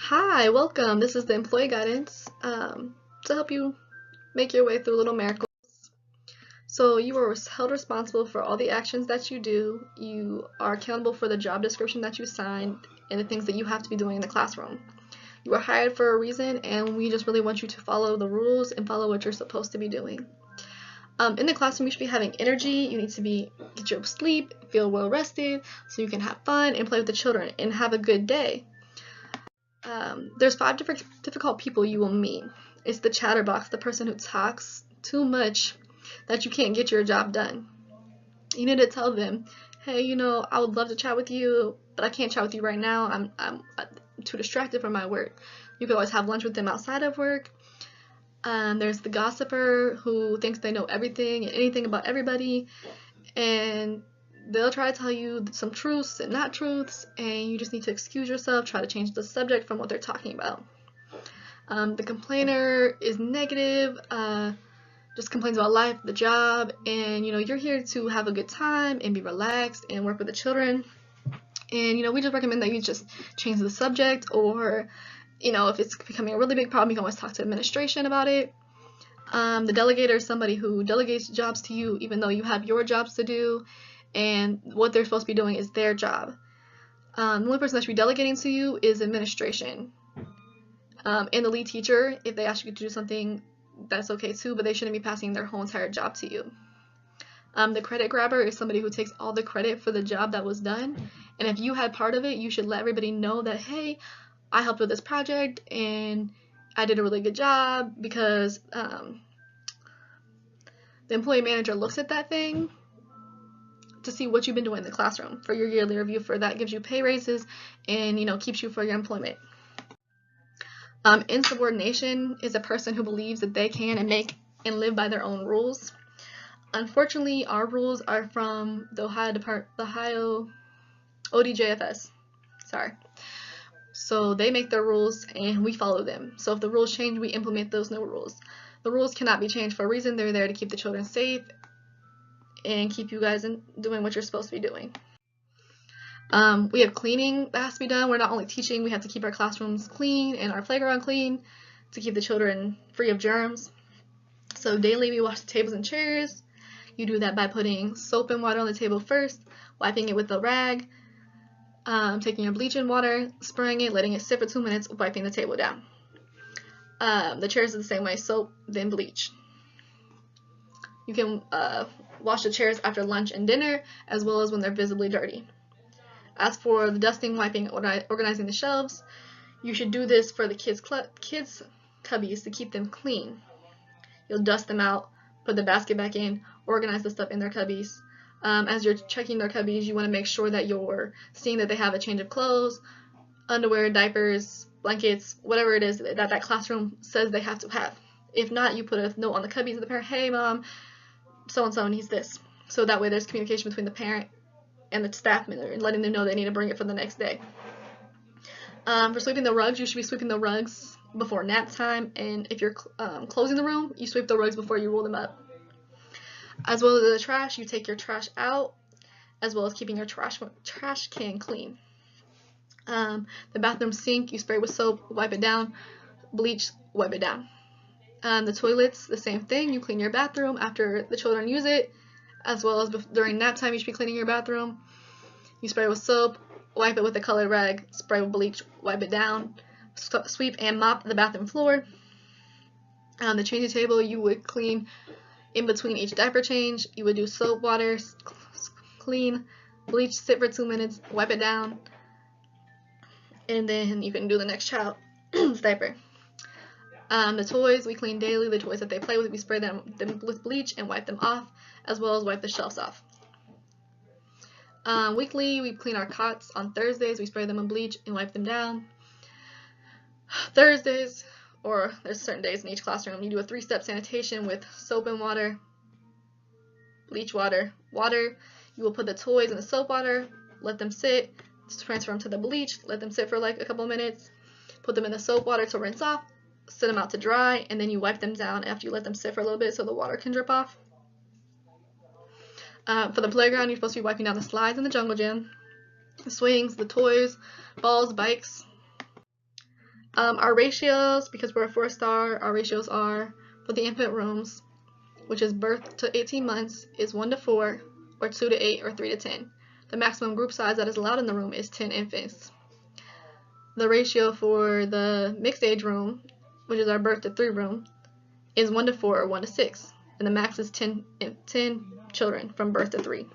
Hi, welcome. This is the employee guidance to help you make your way through Little Miracles. So you are held responsible for all the actions that you do. You are accountable for the job description that you signed and the things that you have to be doing in the classroom. You were hired for a reason, and we just really want you to follow the rules and follow what you're supposed to be doing. In the classroom, you should be having energy. You need to get your sleep, feel well rested, so you can have fun and play with the children and have a good day. There's 5 difficult people you will meet. It's the chatterbox, the person who talks too much that you can't get your job done. You need to tell them, hey, I would love to chat with you, but I can't chat with you right now. I'm too distracted from my work. You can always have lunch with them outside of work. There's the gossiper who thinks they know everything and anything about everybody, and they'll try to tell you some truths and not truths, and you just need to excuse yourself, try to change the subject from what they're talking about. The complainer is negative, just complains about life, the job, and you're here to have a good time and be relaxed and work with the children. And we just recommend that you just change the subject, or if it's becoming a really big problem, you can always talk to administration about it. The delegator is somebody who delegates jobs to you even though you have your jobs to do, and what they're supposed to be doing is their job. The only person that should be delegating to you is administration. And the lead teacher, if they ask you to do something, that's okay too, but they shouldn't be passing their whole entire job to you. The credit grabber is somebody who takes all the credit for the job that was done, and if you had part of it, you should let everybody know that, hey, I helped with this project and I did a really good job, because the employee manager looks at that thing to see what you've been doing in the classroom for your yearly review. For that, gives you pay raises and keeps you for your employment. Insubordination is a person who believes that they can and make and live by their own rules. Unfortunately, our rules are from the Ohio ODJFS. Sorry. So they make their rules and we follow them. So if the rules change, we implement those new rules. The rules cannot be changed for a reason. They're there to keep the children safe and keep you guys doing what you're supposed to be doing. We have cleaning that has to be done. We're not only teaching, we have to keep our classrooms clean and our playground clean to keep the children free of germs. So daily we wash the tables and chairs. You do that by putting soap and water on the table first, wiping it with a rag, taking your bleach and water, spraying it, letting it sit for 2 minutes, wiping the table down. The chairs are the same way, soap, then bleach. You can wash the chairs after lunch and dinner, as well as when they're visibly dirty. As for the dusting, wiping, organizing the shelves, you should do this for the kids' cubbies to keep them clean. You'll dust them out, put the basket back in, organize the stuff in their cubbies. As you're checking their cubbies, you want to make sure that you're seeing that they have a change of clothes, underwear, diapers, blankets, whatever it is that classroom says they have to have. If not, you put a note on the cubbies of the parent, hey mom, so-and-so needs this. So that way there's communication between the parent and the staff member and letting them know they need to bring it for the next day. For sweeping the rugs, you should be sweeping the rugs before nap time, and if you're closing the room, you sweep the rugs before you roll them up. As well as the trash, you take your trash out, as well as keeping your trash can clean. The bathroom sink, you spray with soap, wipe it down, bleach, wipe it down. The toilets, the same thing, you clean your bathroom after the children use it, as well as during nap time you should be cleaning your bathroom. You spray with soap, wipe it with a colored rag, spray with bleach, wipe it down, sweep and mop the bathroom floor. The changing table, you would clean in between each diaper change. You would do soap, water, clean, bleach, sit for 2 minutes, wipe it down, and then you can do the next child's diaper. The toys, we clean daily. The toys that they play with, we spray them with bleach and wipe them off, as well as wipe the shelves off. Weekly, we clean our cots. On Thursdays, we spray them with bleach and wipe them down. Thursdays, or there's certain days in each classroom, you do a 3-step sanitation with soap and water, bleach, water. You will put the toys in the soap water, let them sit, transfer them to the bleach, let them sit for like a couple of minutes, put them in the soap water to rinse off, set them out to dry, and then you wipe them down after you let them sit for a little bit so the water can drip off. For the playground, you're supposed to be wiping down the slides in the jungle gym, the swings, the toys, balls, bikes. Our ratios, because we're a 4-star, our ratios are for the infant rooms, which is birth to 18 months, is 1 to 4, or 2 to 8, or 3 to 10. The maximum group size that is allowed in the room is 10 infants. The ratio for the mixed age room, which is our birth to 3 room, is 1 to 4, or 1 to 6, and the max is 10 children from birth to 3.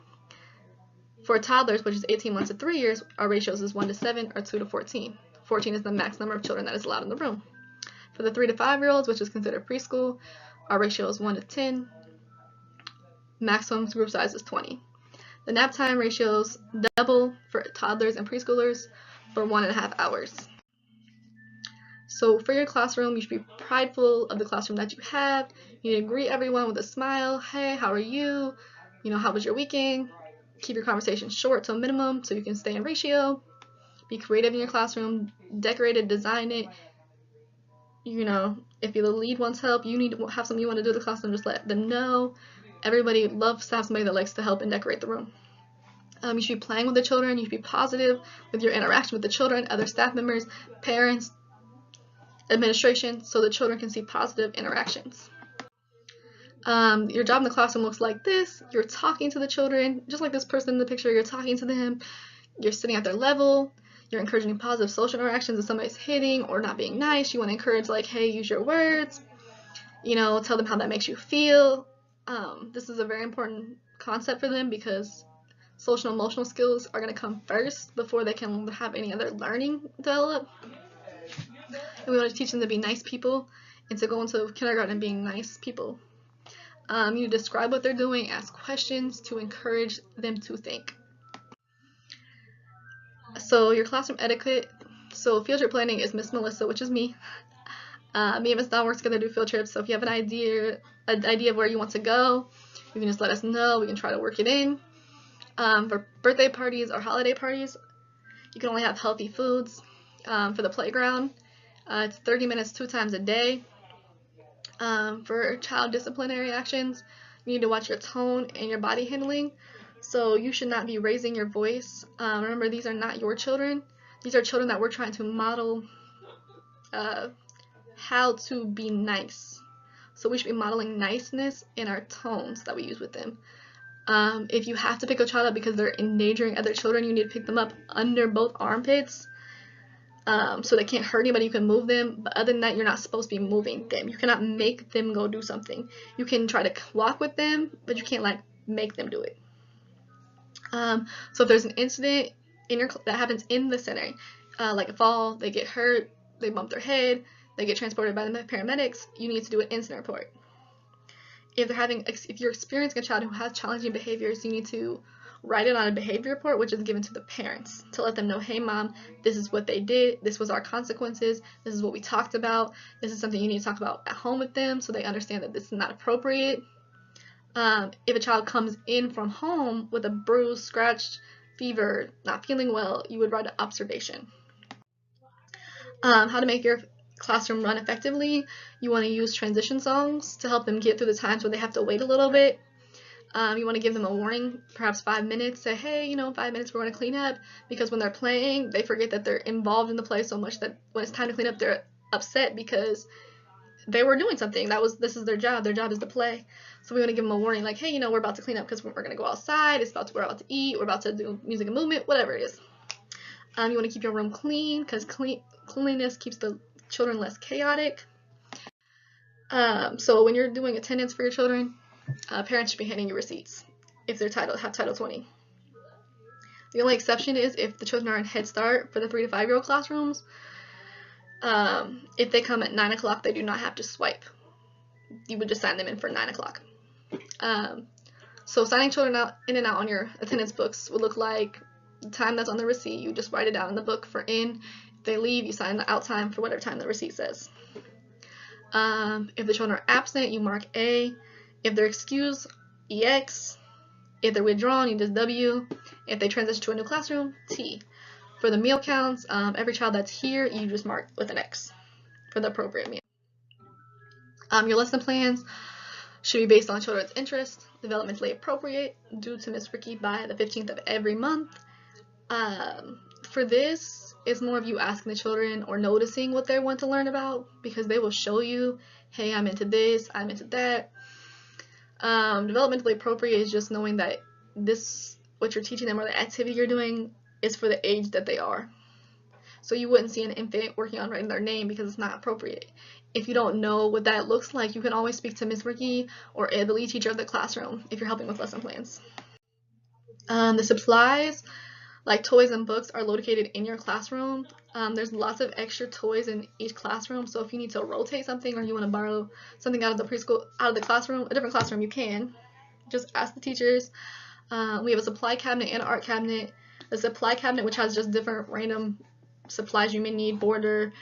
For toddlers, which is 18 months to 3 years, our ratios is 1 to 7, or 2 to 14. 14 is the max number of children that is allowed in the room. For the 3 to 5-year-olds, which is considered preschool, our ratio is 1 to 10. Maximum group size is 20. The nap time ratios double for toddlers and preschoolers for 1.5 hours. So for your classroom, you should be prideful of the classroom that you have. You need to greet everyone with a smile. Hey, how are you? How was your weekend? Keep your conversation short to a minimum so you can stay in ratio. Be creative in your classroom. Decorate it, design it. If the lead wants help, you need to have something you want to do in the classroom, just let them know. Everybody loves to have somebody that likes to help and decorate the room. You should be playing with the children. You should be positive with your interaction with the children, other staff members, parents, administration, so the children can see positive interactions. Your job in the classroom looks like this. You're talking to the children, just like this person in the picture. You're talking to them. You're sitting at their level. You're encouraging positive social interactions. If somebody's hitting or not being nice, you want to encourage, like, hey, use your words. Tell them how that makes you feel. This is a very important concept for them because social and emotional skills are going to come first before they can have any other learning develop. And we want to teach them to be nice people and to go into kindergarten being nice people. You describe what they're doing, ask questions to encourage them to think. So your classroom etiquette. So field trip planning is Miss Melissa, which is me. Me and Miss Dawn work together to do field trips. So if you have an idea of where you want to go, you can just let us know. We can try to work it in. For birthday parties or holiday parties, you can only have healthy foods. For the playground, it's 30 minutes 2 times a day. For child disciplinary actions, you need to watch your tone and your body handling. So you should not be raising your voice. Remember, these are not your children. These are children that we're trying to model how to be nice. So we should be modeling niceness in our tones that we use with them. If you have to pick a child up because they're endangering other children, you need to pick them up under both armpits. So they can't hurt anybody. You can move them, but other than that, you're not supposed to be moving them. You cannot make them go do something. You can try to walk with them, but you can't make them do it. So if there's an incident that happens in the center, like a fall, they get hurt, they bump their head, they get transported by the paramedics, you need to do an incident report. If you're experiencing a child who has challenging behaviors, you need to write it on a behavior report, which is given to the parents to let them know, hey mom, this is what they did, this was our consequences, this is what we talked about, this is something you need to talk about at home with them so they understand that this is not appropriate. If a child comes in from home with a bruise, scratched, fever, not feeling well, you would write an observation. How to make your classroom run effectively. You want to use transition songs to help them get through the times where they have to wait a little bit. You want to give them a warning, perhaps 5 minutes, say, hey, 5 minutes, we're going to clean up, because when they're playing, they forget that they're involved in the play so much that when it's time to clean up, they're upset because they were doing something. This is their job. Their job is to play. So we want to give them a warning, like, hey, we're about to clean up because we're going to go outside. We're about to eat. We're about to do music and movement, whatever it is. You want to keep your room clean because cleanliness keeps the children less chaotic. So when you're doing attendance for your children, parents should be handing you receipts if they're have Title 20. The only exception is if the children are in Head Start for the 3 to 5-year-old classrooms. If they come at 9 o'clock, they do not have to swipe. You would just sign them in for 9 o'clock. So signing children in and out on your attendance books would look like the time that's on the receipt. You just write it down in the book for in. If they leave, you sign the out time for whatever time the receipt says. If the children are absent, you mark A. If they're excused, EX. If they're withdrawn, you just W. If they transition to a new classroom, T. For the meal counts, every child that's here, you just mark with an X for the appropriate meal. Your lesson plans should be based on children's interests, developmentally appropriate, due to Miss Ricky by the 15th of every month. For this, It's more of you asking the children or noticing what they want to learn about, because they will show you, hey, I'm into this, I'm into that. Developmentally appropriate is just knowing that what you're teaching them or the activity you're doing is for the age that they are. So you wouldn't see an infant working on writing their name because it's not appropriate. If you don't know what that looks like, you can always speak to Ms. Ricky or the lead teacher of the classroom if you're helping with lesson plans. The supplies, like toys and books, are located in your classroom. There's lots of extra toys in each classroom, so if you need to rotate something or you want to borrow something out of the classroom, a different classroom, you can. Just ask the teachers. We have a supply cabinet and an art cabinet. The supply cabinet, which has just different random supplies you may need, border,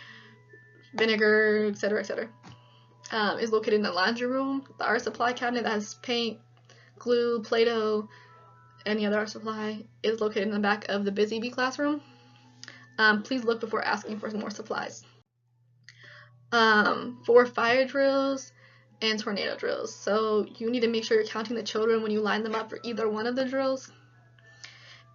vinegar, etc., etc., is located in the laundry room. The art supply cabinet that has paint, glue, Play-Doh, any other art supply is located in the back of the Busy Bee classroom. Please look before asking for more supplies. For fire drills and tornado drills, so you need to make sure you're counting the children when you line them up for either one of the drills,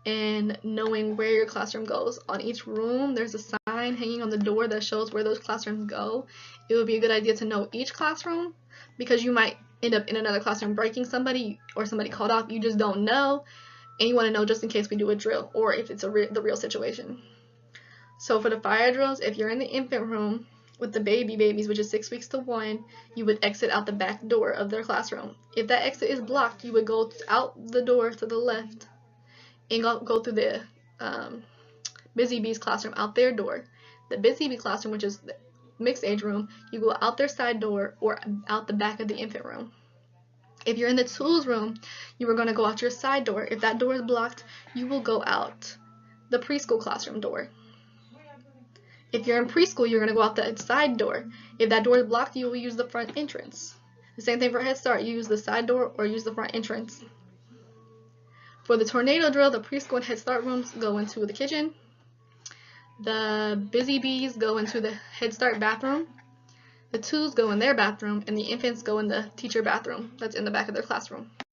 and knowing where your classroom goes. On each room, there's a sign hanging on the door that shows where those classrooms go. It would be a good idea to know each classroom, because you might end up in another classroom breaking somebody, or somebody called off, you just don't know, and you want to know just in case we do a drill, or if it's the real situation. So for the fire drills, if you're in the infant room with the babies, which is 6 weeks to 1, you would exit out the back door of their classroom. If that exit is blocked, you would go out the door to the left and go through the Busy Bees classroom out their door. The Busy Bee classroom, which is the mixed age room, you go out their side door or out the back of the infant room. If you're in the tools room, you are going to go out your side door. If that door is blocked, you will go out the preschool classroom door. If you're in preschool, you're going to go out the side door. If that door is blocked, you will use the front entrance. The same thing for Head Start. You use the side door or use the front entrance. For the tornado drill, the preschool and Head Start rooms go into the kitchen. The Busy Bees go into the Head Start bathroom. The twos go in their bathroom, and the infants go in the teacher bathroom that's in the back of their classroom.